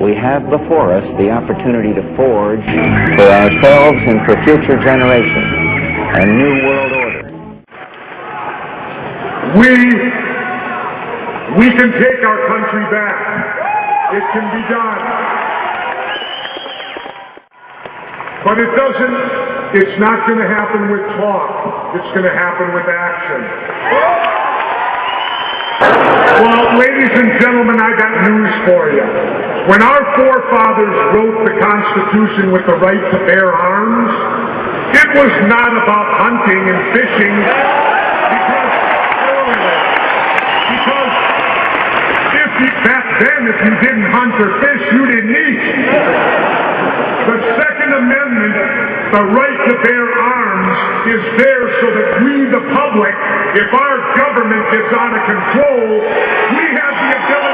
we have before us the opportunity to forge for ourselves and for future generations a new world order. We can take our country back. It can be done. But it's not going to happen with talk. It's going to happen with action. Well, ladies and gentlemen, I got news for you. When our forefathers wrote the Constitution with the right to bear arms, it was not about hunting and fishing, because back then, if you didn't hunt or fish, you didn't eat. The Second Amendment, the right to bear arms, is there so that we, the public, if our government gets out of control, we have the ability